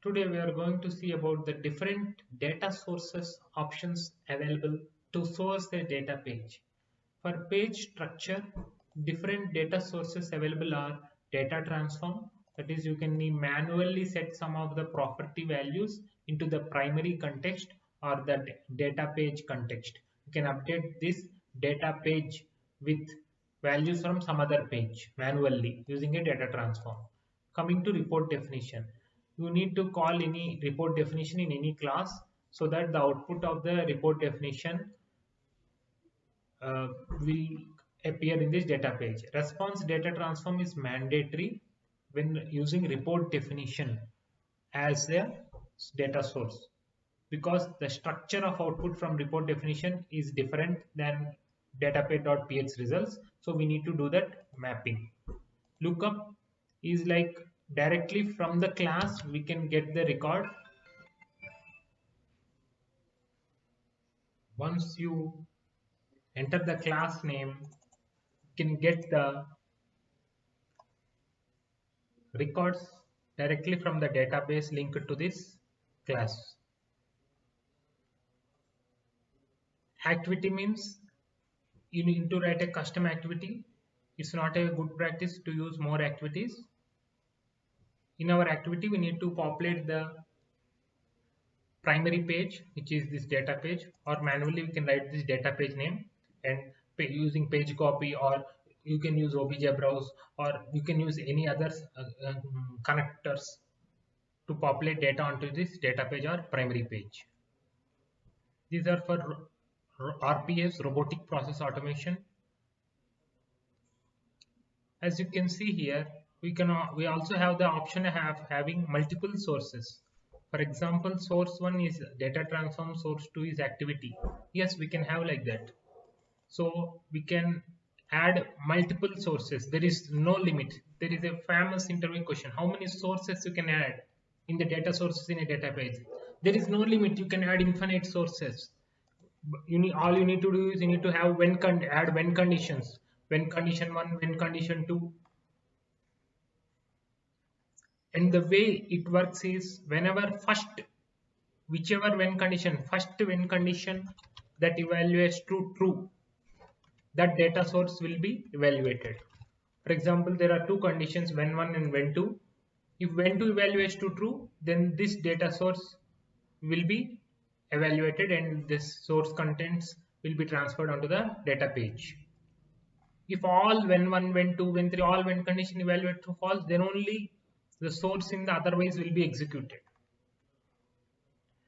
Today we are going to see about the different data sources options available to source a data page. For page structure, different data sources available are data transform, that is you can manually set some of the property values into the primary context or the data page context. You can update this data page with values from some other page manually using a data transform. Coming to report definition, you need to call any report definition in any class so that the output of the report definition will appear in this data page. Response data transform is mandatory when using report definition as a data source, because the structure of output from report definition is different than datapage.px results, so we need to do that mapping. Lookup is like directly from the class we can get the record. Once you enter the class name, you can get the records directly from the database linked to this class. Activity means you need to write a custom activity. It's not a good practice to use more activities. In our activity, we need to populate the primary page, which is this data page, or manually we can write this data page name and using page copy, or you can use obj browse, or you can use any other connectors to populate data onto this data page or primary page. These are for RPS, robotic process automation. As you can see here, we also have the option of having multiple sources. For example, source 1 is data transform, source 2 is activity. Yes, we can have like that. So we can add multiple sources. There is no limit. There is a famous interview question: how many sources you can add in the data sources in a database? There is no limit. You can add infinite sources. All you need to do is you need to have add when conditions. When condition 1, when condition 2. And the way it works is whenever whichever when condition, first when condition that evaluates to true, that data source will be evaluated. For example, there are two conditions, when 1 and when 2. If when 2 evaluates to true, then this data source will be evaluated and this source contents will be transferred onto the data page. If all when 1, when 2, when 3, all when condition evaluate to false, then only the source in the otherwise will be executed.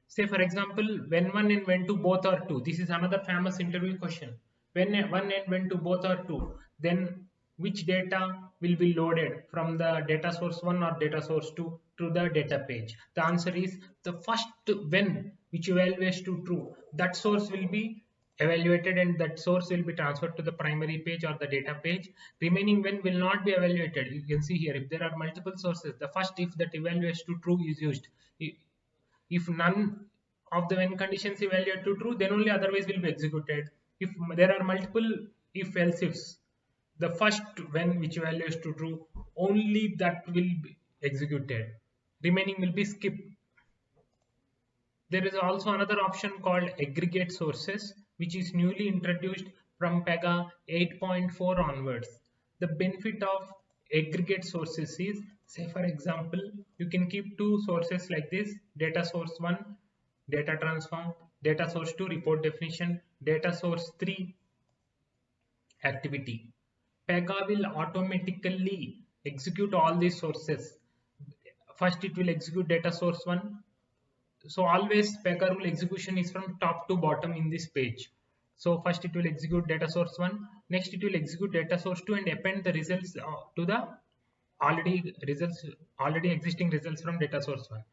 Say for example, when 1 and when 2 both are 2. This is another famous interview question. When 1 and when 2 both are 2, then which data will be loaded from the data source 1 or data source 2 to the data page? The answer is the first when which evaluates to true, that source will be evaluated and that source will be transferred to the primary page or the data page. Remaining when will not be evaluated. You can see here, if there are multiple sources, the first if that evaluates to true is used. If none of the when conditions evaluate to true, then only otherwise will be executed. If there are multiple if else ifs, the first when which evaluates to true, only that will be executed. Remaining will be skipped. There is also another option called aggregate sources, which is newly introduced from Pega 8.4 onwards. The benefit of aggregate sources is, say for example, you can keep two sources like this: data source 1, data transform; data source 2, report definition; data source 3, activity. Pega will automatically execute all these sources. First it will execute data source 1. So always Pega rule execution is from top to bottom in this page. So first it will execute data source 1, next it will execute data source 2 and append the results to the already existing results from data source 1.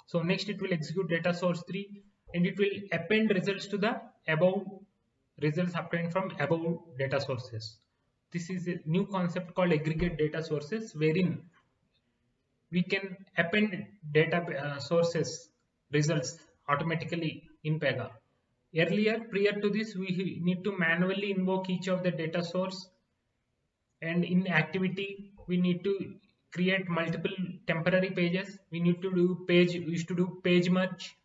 So next it will execute data source 3 and it will append results to the above results obtained from above data sources. This is a new concept called aggregate data sources, wherein we can append data sources results automatically in Pega. Earlier, prior to this, we need to manually invoke each of the data source, and in activity we need to create multiple temporary pages, we need to do page, we used to do page merge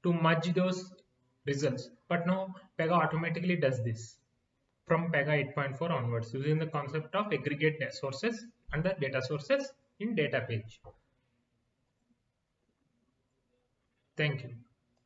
to merge those results. But now Pega automatically does this from Pega 8.4 onwards using the concept of aggregate sources and the data sources in data page. Thank you.